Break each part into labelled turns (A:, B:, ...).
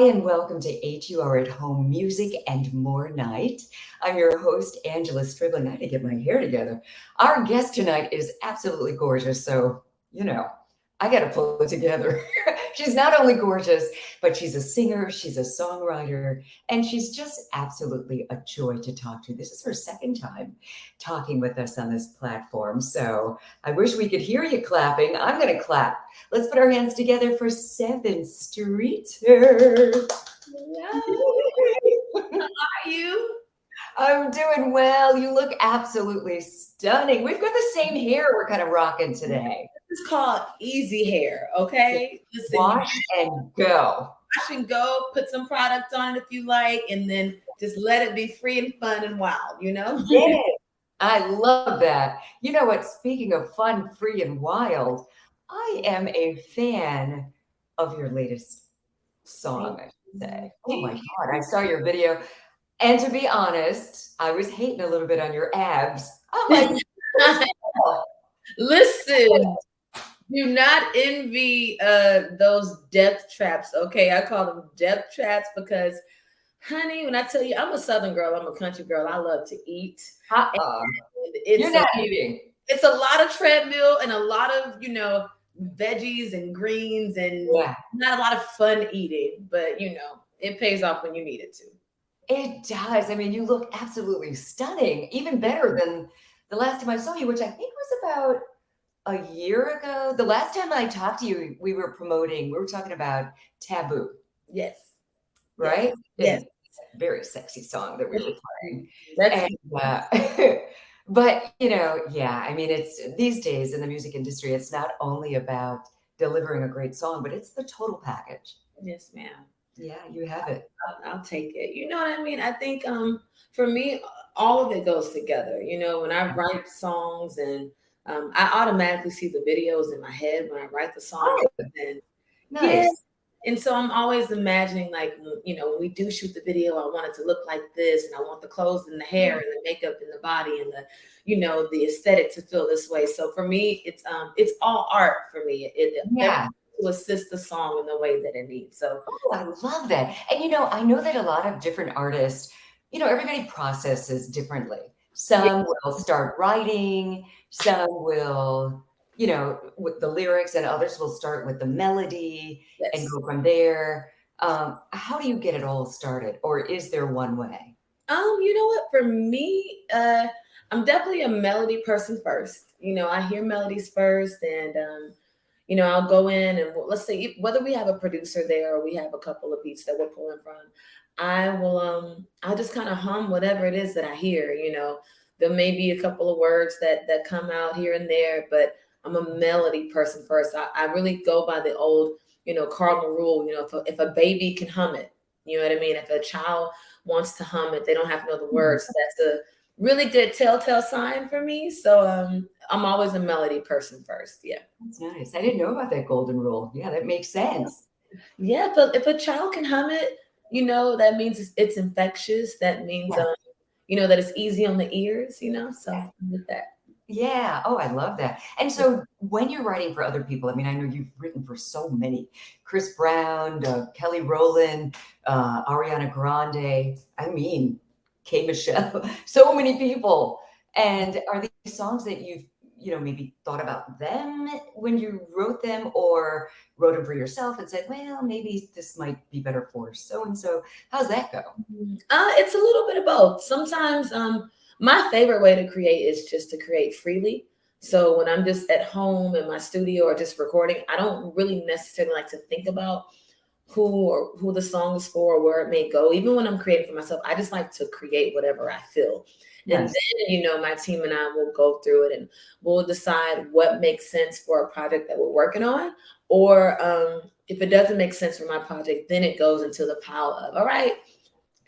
A: and welcome to HUR at Home Music and More Night. I'm your host, Angela Stribling. I had to get my hair together. Our guest tonight is absolutely gorgeous, so, I got to pull it together. She's not only gorgeous, but she's a singer, she's a songwriter, and she's just absolutely a joy to talk to. This is her second time talking with us on this platform, so I wish we could hear you clapping. I'm going to clap. Let's put our hands together for Sevyn Streeter.
B: Hello. How are you?
A: I'm doing well. You look absolutely stunning. We've got the same hair we're kind of rocking today.
B: This is called easy hair, okay? Listen,
A: Wash and go.
B: wash and go, put some product on it if you like, and then just let it be free and fun and wild,
A: Yeah, I love that. You know what? Speaking of fun, free, and wild, I am a fan of your latest song, I should say. Oh my God, I saw your video. And to be honest, I was hating a little bit on your abs. I'm like,
B: Listen, do not envy those depth traps, okay? I call them depth traps because, honey, when I tell you I'm a Southern girl, I'm a country girl, I love to eat.
A: uh-uh.
B: It's
A: You're not eating.
B: it's a lot of treadmill and a lot of veggies and greens and
A: Yeah,
B: not a lot of fun eating, but it pays off when you need it to.
A: it does. I mean, you look absolutely stunning, even better than the last time I saw you, which I think was about a year ago. The last time I talked to you, we were talking about Taboo,
B: Yes, yes,
A: right?
B: yes.
A: And very sexy song that we were playing.
B: That's
A: And but yeah, I mean, it's these days in the music industry, it's not only about delivering a great song, but it's the total package.
B: yes, ma'am.
A: Yeah, you have it.
B: I'll take it. You know what I mean? I think for me, all of it goes together. When I write songs and I automatically see the videos in my head when I write the song.
A: Oh,
B: And yeah,
A: nice.
B: and so I'm always imagining, like, when we do shoot the video, I want it to look like this, and I want the clothes and the hair and the makeup and the body and the aesthetic to feel this way. So for me, it's all art for me.
A: Yeah.
B: To assist the song in the way that it needs. So
A: Oh, I love that. And I know that a lot of different artists, everybody processes differently.
B: yeah,
A: Some will start writing, some will, with the lyrics, and others will start with the melody and
B: yes.
A: go from there. How do you get it all started? Or is there one way?
B: You know what? For me, I'm definitely a melody person first. I hear melodies first, and I'll go in and let's say whether we have a producer there or we have a couple of beats that we're pulling from, I'll just kind of hum whatever it is that I hear. There may be a couple of words that come out here and there, but I'm a melody person first. I really go by the old, cardinal rule. If a baby can hum it, you know what I mean? If a child wants to hum it, they don't have to know the words. That's a really good telltale sign for me. So I'm always a melody person first. Yeah.
A: That's nice. I didn't know about that golden rule. Yeah, that makes sense.
B: Yeah, but if a child can hum it, that means it's infectious. That means
A: Yeah.
B: that it's easy on the ears, so
A: Yeah.
B: with that.
A: Yeah. Oh, I love that. And so when you're writing for other people, I mean, I know you've written for so many, Chris Brown, Kelly Rowland, Ariana Grande, I mean, K. Michelle, so many people. And are these songs that you've, maybe thought about them when you wrote them, or wrote them for yourself and said, well, maybe this might be better for so and so? How's that go?
B: It's a little bit of both. Sometimes my favorite way to create is just to create freely. So when I'm just at home in my studio or just recording, I don't really necessarily like to think about who the song is for or where it may go. Even when I'm creating for myself, I just like to create whatever I feel. And
A: Nice.
B: then, my team and I will go through it and we'll decide what makes sense for a project that we're working on. Or if it doesn't make sense for my project, then it goes into the pile of, all right,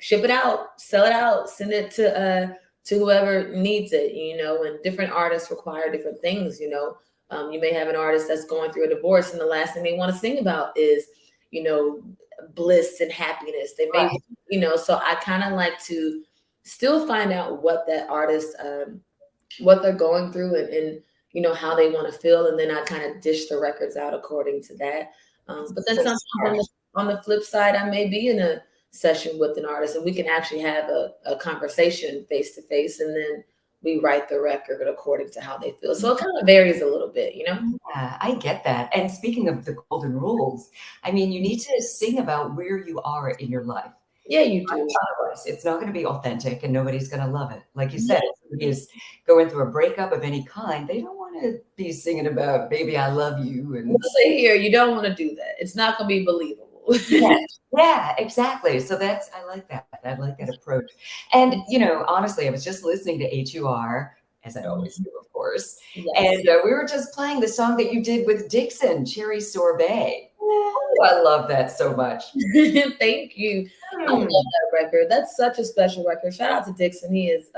B: ship it out, sell it out, send it to whoever needs it, and different artists require different things. You may have an artist that's going through a divorce and the last thing they want to sing about is, bliss and happiness. They may,
A: Right.
B: so I kind of like to still find out what that artist, what they're going through and how they want to feel. And then I kind of dish the records out according to that. But then
A: So
B: sometimes
A: smart.
B: on the flip side, I may be in a session with an artist and we can actually have a conversation face to face, and then we write the record according to how they feel. So it kind of varies a little bit, you know?
A: Yeah, I get that. And speaking of the golden rules, I mean, you need to sing about where you are in your life.
B: Yeah, you do.
A: Otherwise, it's not going to be authentic and nobody's going to love it. Like you said, if somebody is going through a breakup of any kind, they don't want to be singing about, baby, I love you. And
B: We'll say here, you don't want to do that. It's not going to be believable.
A: yeah, yeah, exactly. So I like that. I like that approach. And, honestly, I was just listening to HUR, as I always do, of course.
B: Yes.
A: And we were just playing the song that you did with Dixon, Cherry Sorbet. Oh, I love that so much.
B: Thank you. I love
A: Hmm.
B: that record. That's such a special record. Shout out to Dixon. He is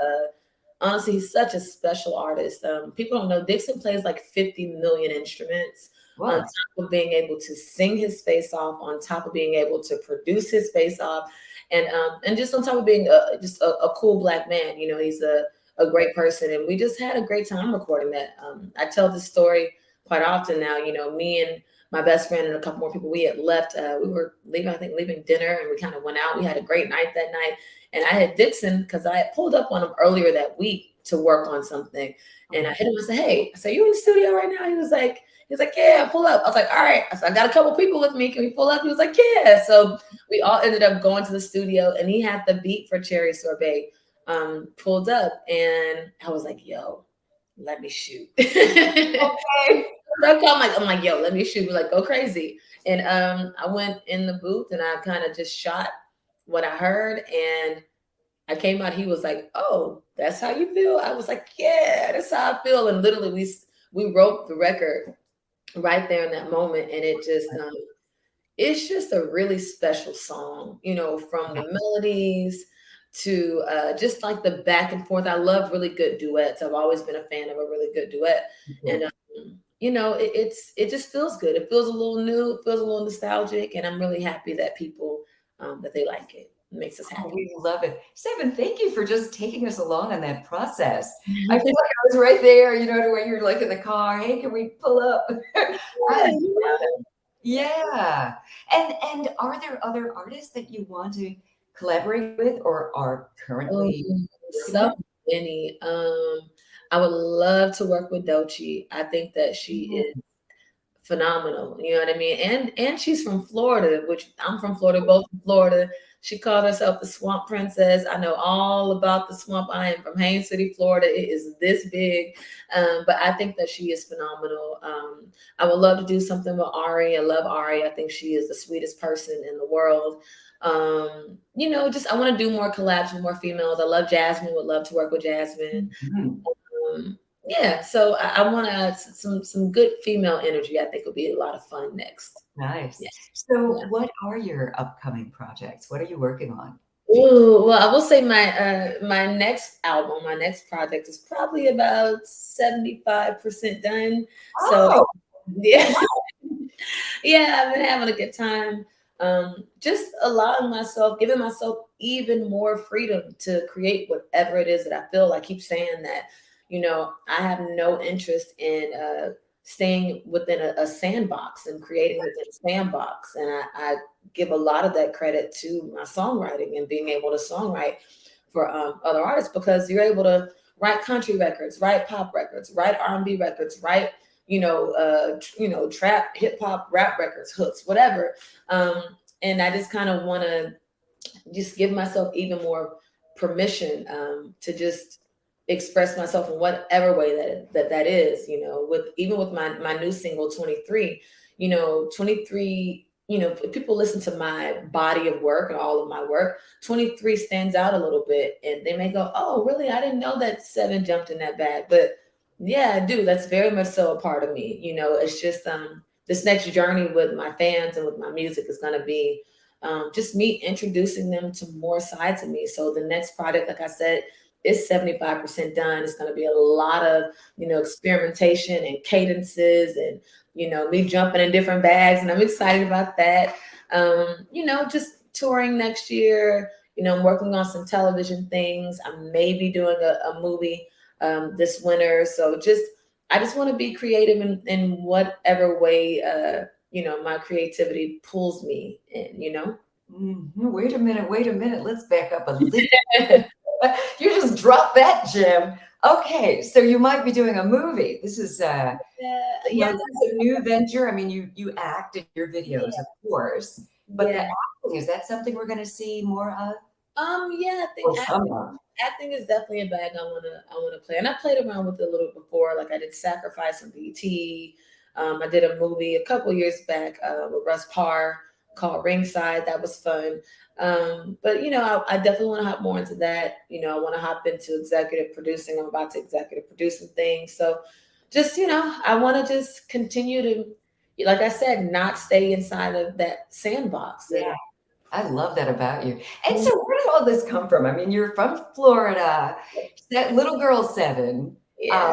B: honestly, he's such a special artist. People don't know Dixon plays like 50 million instruments on
A: What?
B: top of being able to sing his face off, on top of being able to produce his face off, and just on top of being just a cool black man. He's a great person, and we just had a great time recording that. I tell this story quite often now. Me and my best friend and a couple more people, we had left. We were leaving, I think, leaving dinner, and we kind of went out. We had a great night that night. And I had Dixon because I had pulled up on him earlier that week to work on something. And I hit him and said, "Hey," I said, "You in the studio right now?" He was like, "Yeah, pull up." I was like, "All right." I said, "I got a couple people with me. Can we pull up?" He was like, "Yeah." So we all ended up going to the studio, and he had the beat for Cherry Sorbet pulled up. And I was like, "Yo, let me shoot."
A: Okay.
B: I'm like, "Yo, let me shoot." We're like, "Go crazy." And I went in the booth and I kind of just shot what I heard, and I came out. He was like, "Oh, that's how you feel?" I was like, "Yeah, that's how I feel." And literally, we wrote the record right there in that moment, and it's just a really special song. From the melodies to just like the back and forth. I love really good duets. I've always been a fan of a really good duet, and it just feels good. It feels a little new. It feels a little nostalgic, and I'm really happy that people that they like it. It makes us
A: Oh,
B: happy.
A: we love it. Sevyn, thank you for just taking us along on that process. I feel like I was right there, to when you're like in the car. Hey, can we pull up? I
B: Yeah,
A: love it. Yeah. And are there other artists that you want to collaborate with or are
B: oh,
A: currently working
B: so
A: with?
B: many. I would love to work with Doechii. I think that she is phenomenal. You know what I mean? And she's from Florida, which I'm from Florida, both from Florida. She called herself the Swamp Princess. I know all about the swamp. I am from Haines City, Florida. It is this big. But I think that she is phenomenal. I would love to do something with Ari. I love Ari. I think she is the sweetest person in the world. Just I want to do more collabs with more females. I love Jasmine, would love to work with Jasmine.
A: Mhm.
B: Yeah, so I want to add some good female energy. I think will be a lot of fun next.
A: Nice.
B: Yeah.
A: So
B: Yeah.
A: what are your upcoming projects? What are you working on?
B: Ooh, well, I will say my next album, my next project is probably about 75% done. So
A: Oh,
B: yeah, yeah, I've been having a good time. Just allowing myself, giving myself even more freedom to create whatever it is that I feel. I keep saying that, I have no interest in staying within a sandbox and creating within a sandbox. And I give a lot of that credit to my songwriting and being able to songwrite for other artists, because you're able to write country records, write pop records, write R&B records, write trap, hip hop, rap records, hooks, whatever. And I just kind of want to just give myself even more permission to just express myself in whatever way that is. With my new single 23. 23. If people listen to my body of work and all of my work, 23 stands out a little bit, and they may go, "Oh, really? I didn't know that Sevyn jumped in that bag." But yeah, I do. That's very much so a part of me. It's just this next journey with my fans and with my music is going to be just me introducing them to more sides of me. So the next project, like I said, is 75% done. It's going to be a lot of, experimentation and cadences and, me jumping in different bags. And I'm excited about that. Just touring next year. I'm working on some television things. I may be doing a movie this winter. So I just want to be creative in whatever way my creativity pulls me in,
A: Wait a minute, wait a minute. Let's back up a little. You just dropped that gem. Okay, so you might be doing a movie. This is
B: Yeah,
A: you know,
B: yeah,
A: this is a new venture. I mean, you act in your videos,
B: yeah,
A: of course, but the
B: yeah.
A: acting, is that something we're going to see more of
B: Yeah, I
A: or
B: think
A: some of?
B: acting is definitely a bag I wanna play, and I played around with it a little before. Like I did Sacrifice on BT. I did a movie a couple years back with Russ Parr called Ringside. That was fun. But I definitely want to hop more into that. I want to hop into executive producing. I'm about to executive produce some things. So just I want to just continue to, like I said, not stay inside of that sandbox.
A: Yeah,
B: And
A: I love that about you. And so where did all this come from? I mean, you're from Florida, that little girl Sevyn.
B: yeah.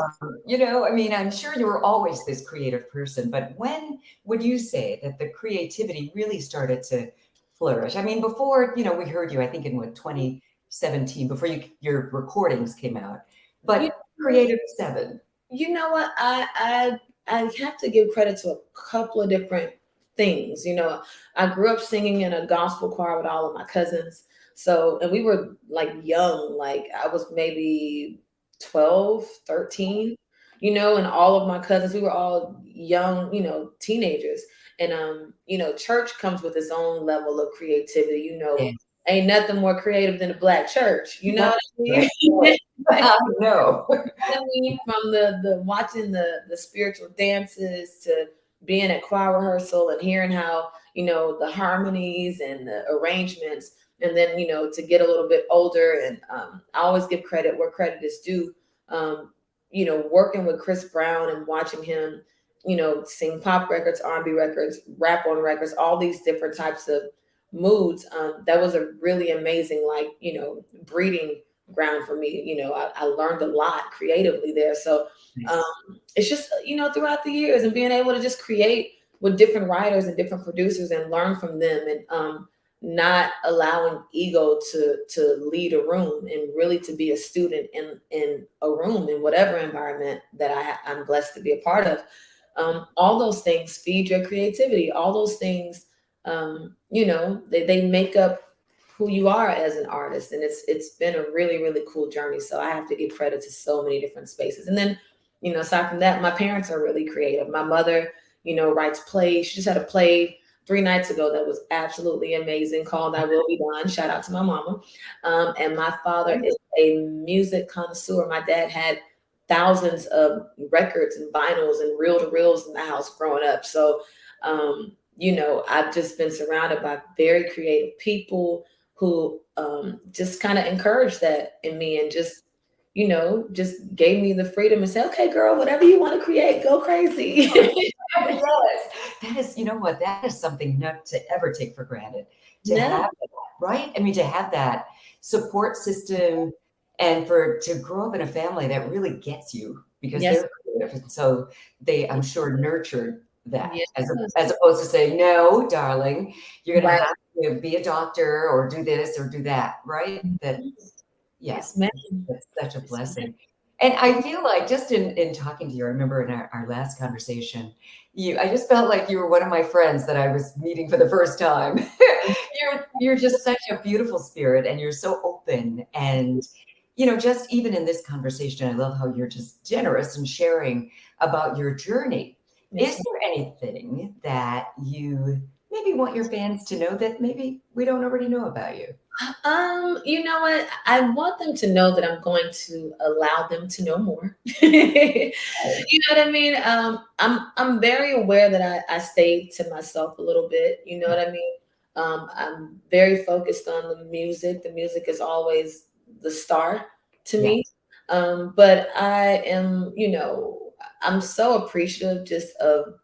A: I mean, I'm sure you were always this creative person, but when would you say that the creativity really started to flourish? I mean, before, we heard you, I think in what, 2017, before your recordings came out,
B: You
A: but Creative Sevyn.
B: you know what? I have to give credit to a couple of different things. I grew up singing in a gospel choir with all of my cousins. So, and we were like young, like I was maybe 12, 13, and all of my cousins, we were all young, teenagers. And church comes with its own level of creativity,
A: Yeah.
B: ain't nothing more creative than a black church, you know
A: That's
B: what
A: right.
B: I mean?
A: I know.
B: I mean, from the watching the spiritual dances to being at choir rehearsal and hearing how the harmonies and the arrangements, and then to get a little bit older, and I always give credit where credit is due. Working with Chris Brown and watching him, sing pop records, R&B records, rap on records, all these different types of moods. That was a really amazing, like breeding ground for me. I learned a lot creatively there. So
A: Nice.
B: it's just, throughout the years and being able to just create with different writers and different producers and learn from them, and not allowing ego to lead a room, and really to be a student in a room in whatever environment that I'm blessed to be a part of. All those things feed your creativity. All those things, they make up who you are as an artist, and it's been a really, really cool journey. So I have to give credit to so many different spaces. And then aside from that, my parents are really creative. My mother writes plays. She just had a play 3 nights ago that was absolutely amazing, called I Will Be Done. Shout out to my mama. And my father is a music connoisseur. My dad had thousands of records and vinyls and reel to reels in the house growing up. So I've just been surrounded by very creative people who just kind of encouraged that in me, and just gave me the freedom and say, okay, girl, whatever you want to create, go crazy.
A: Yes, that is, you know what? That is something not to ever take for granted. To
B: No,
A: have that, right? I mean, to have that support system and to grow up in a family that really gets you because
B: yes,
A: they're creative. And so they, I'm sure, nurtured that
B: yes,
A: as opposed to saying, no, darling, you're going to
B: right.
A: have to be a doctor or do this or do that, right? That, yeah,
B: Yes, ma'am.
A: that's such a
B: Yes, ma'am.
A: blessing. And I feel like just in talking to you, I remember in our last conversation, I just felt like you were one of my friends that I was meeting for the first time. You're just such a beautiful spirit, and you're so open. And, just even in this conversation, I love how you're just generous and sharing about your journey. Is
B: Yes,
A: there anything that you maybe want your fans to know that maybe we don't already know about you?
B: you know what? I want them to know that I'm going to allow them to know more. You know what I mean? I'm very aware that I stay to myself a little bit. You know what I mean? I'm very focused on the music. The music is always the star to
A: Yeah.
B: me. But I'm so appreciative just of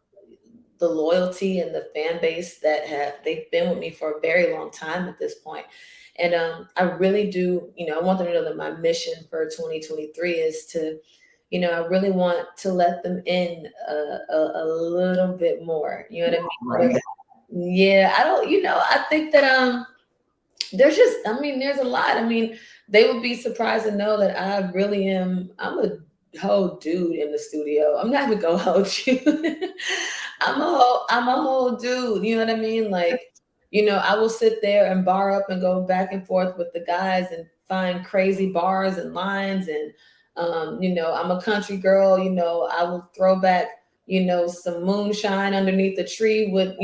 B: the loyalty and the fan base that they've been with me for a very long time at this point. And I really do, I want them to know that my mission for 2023 is to, I really want to let them in a little bit more. You know what I
A: Right.
B: mean? Yeah, I don't, I think that there's just, I mean, there's a lot. I mean, they would be surprised to know that I really am. I'm a whole dude in the studio. I'm not even gonna hold you. I'm a whole dude. You know what I mean? Like, I will sit there and bar up and go back and forth with the guys and find crazy bars and lines. And I'm a country girl. I will throw back, some moonshine underneath the tree with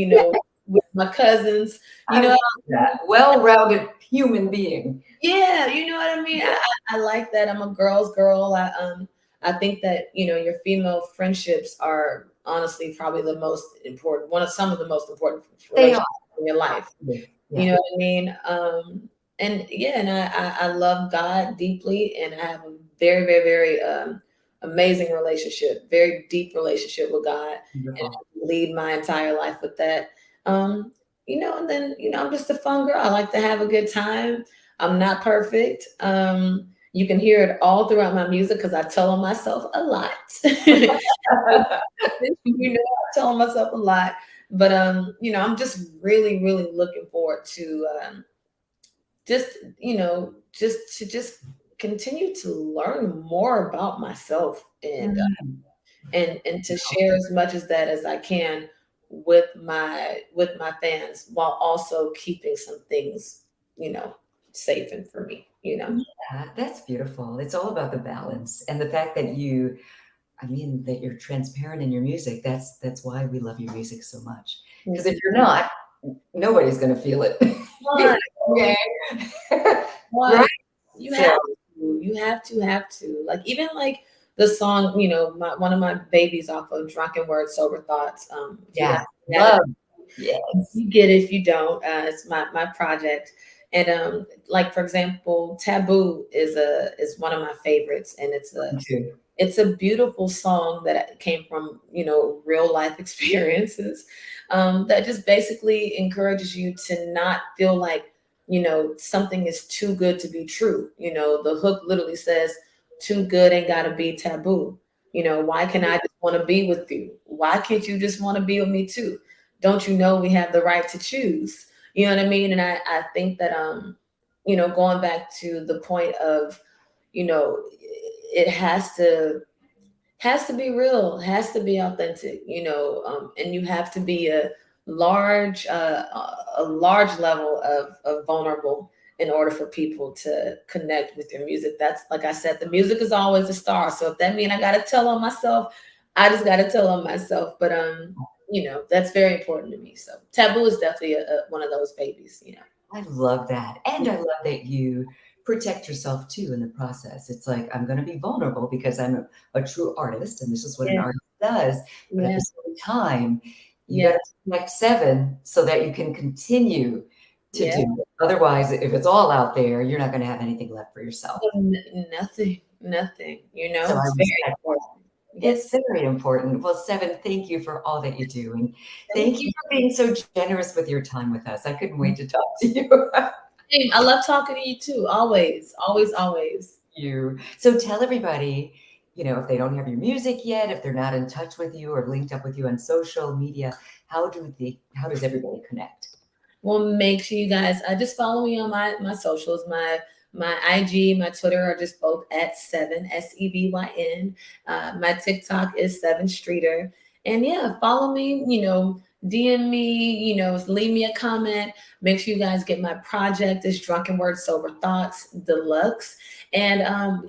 B: my cousins.
A: I
B: You know,
A: love that. Well-rounded human being.
B: yeah, you know what I mean? I like that. I'm a girl's girl. I think that, your female friendships are honestly probably the most important, some of the most important
A: They are.
B: relationships in your life. You
A: Yeah.
B: know what I mean? And yeah, and I love God deeply, and I have a very, very, very amazing relationship, very deep relationship with God, and
A: Wonderful.
B: I lead my entire life with that. Um, and then, I'm just a fun girl. I like to have a good time. I'm not perfect. You can hear it all throughout my music because I tell on myself a lot. I tell on myself a lot. But I'm just really, really looking forward to just, just continue to learn more about myself, and
A: Mhm.
B: and to share as much as that as I can with my fans, while also keeping some things, you know, safe and for me.
A: Yeah, that's beautiful. It's all about the balance and the fact that that you're transparent in your music. That's why we love your music so much. Because if you're not, nobody's going to feel it.
B: One,
A: Okay.
B: one,
A: Right?
B: you
A: So,
B: have to. Like, even like the song, one of my babies off of Drunken Word, Sober Thoughts. If you
A: yeah,
B: guys have it,
A: love. Yes.
B: you get it. If you don't, it's my project. And like, for example, Taboo is one of my favorites, and it's a
A: Me too.
B: it's a beautiful song that came from real life experiences, that just basically encourages you to not feel like something is too good to be true. The hook literally says, too good ain't gotta be taboo. Why can I just want to be with you? Why can't you just want to be with me too? Don't you know we have the right to choose? You know what I mean? And I think that going back to the point of, it has to be real, has to be authentic, and you have to be a large level of vulnerable in order for people to connect with your music. That's, like I said, the music is always a star. So if that means I got to tell on myself, I just got to tell on myself. But that's very important to me. So Taboo is definitely one of those babies.
A: I love that. And I love that you protect yourself too in the process. It's like, I'm going to be vulnerable because I'm a true artist and this is what an
B: Yeah,
A: artist does. But at
B: yeah,
A: the same time, you got
B: yeah,
A: to protect Sevyn so that you can continue to
B: yeah.
A: do it. Otherwise, if it's all out there, you're not going to have anything left for yourself.
B: Nothing.
A: So I
B: It's very
A: respect that.
B: important.
A: It's
B: Yes.
A: very important. Well, Sevyn, thank you for all that you do. And
B: Thank
A: thank you
B: you.
A: for being so generous with your time with us. I couldn't wait to talk to you.
B: Same. I love talking to you too. Always, always, always.
A: You. So tell everybody, if they don't have your music yet, if they're not in touch with you or linked up with you on social media, how does everybody connect?
B: Well, make sure you guys just follow me on my socials. My IG, my Twitter are just both at Sevyn, Sevyn. My TikTok is Sevyn Streeter. And yeah, follow me, DM me, leave me a comment. Make sure you guys get my project, this Drunken Word Sober Thoughts Deluxe. And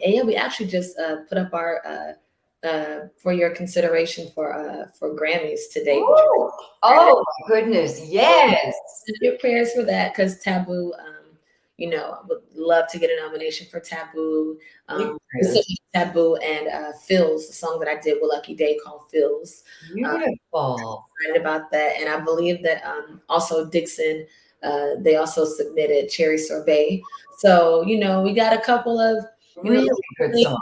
B: yeah, we actually just put up our for your consideration for Grammys today, which
A: Oh, oh my goodness. Yes.
B: your prayers for that, because Taboo, I would love to get a nomination for Taboo.
A: Big prayers.
B: Specifically Taboo and Phil's, the song that I did with Lucky Day called Phil's.
A: Beautiful.
B: Excited about that. And I believe that also Dixon, they also submitted Cherry Sorbet. So, we got a couple of,
A: Really good
B: things,
A: song.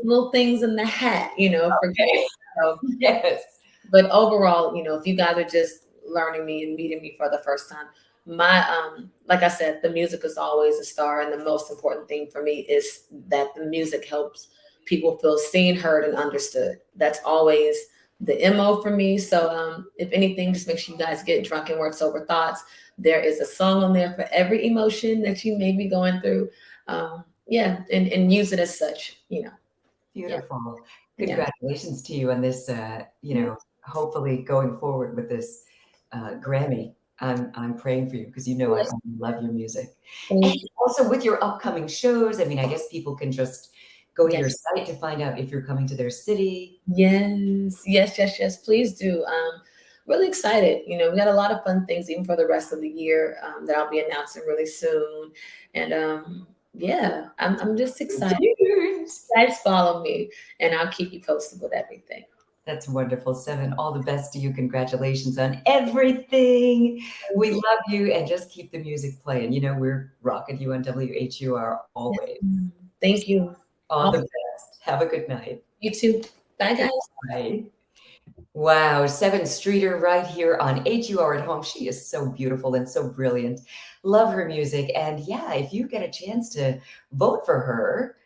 B: little things in the hat, for
A: Okay.
B: so,
A: Yes.
B: but overall, if you guys are just learning me and meeting me for the first time, my like I said, the music is always a star, and the most important thing for me is that the music helps people feel seen, heard, and understood. That's always the MO for me. So if anything, just make sure you guys get Drunken Word Sober Thoughts. There is a song on there for every emotion that you may be going through. Yeah, and use it as such. Yeah.
A: Beautiful. Congratulations to you on this, hopefully going forward with this Grammy. I'm praying for you because I
B: Yes.
A: love your music. And
B: Thank you.
A: also with your upcoming shows, I mean, I guess people can just go to your
B: Yes.
A: site to find out if you're coming to their city.
B: Yes. Yes. Yes. Yes. Please do. Really excited. We got a lot of fun things even for the rest of the year that I'll be announcing really soon. And yeah, I'm just excited.
A: Cheers.
B: Guys, follow me, and I'll keep you posted with everything.
A: That's wonderful, Sevyn. All the best to you. Congratulations on everything.
B: Thank
A: We
B: you.
A: love you, and just keep the music playing. We're rocking you on WHUR
B: Yes.
A: always.
B: Thank you.
A: All the best. Have a good night.
B: You too. Bye, guys.
A: Bye. Wow, Sevyn Streeter right here on HUR at Home. She is so beautiful and so brilliant. Love her music. And yeah, if you get a chance to vote for her,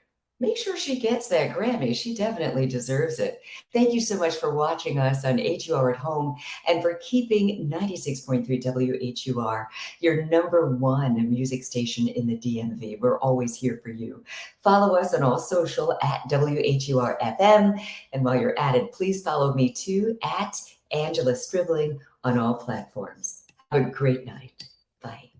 A: make sure she gets that Grammy. She definitely deserves it. Thank you so much for watching us on HUR at Home and for keeping 96.3 WHUR your number one music station in the DMV. We're always here for you. Follow us on all social at WHUR-FM. And while you're at it, please follow me too at Angela Stribling on all platforms. Have a great night. Bye.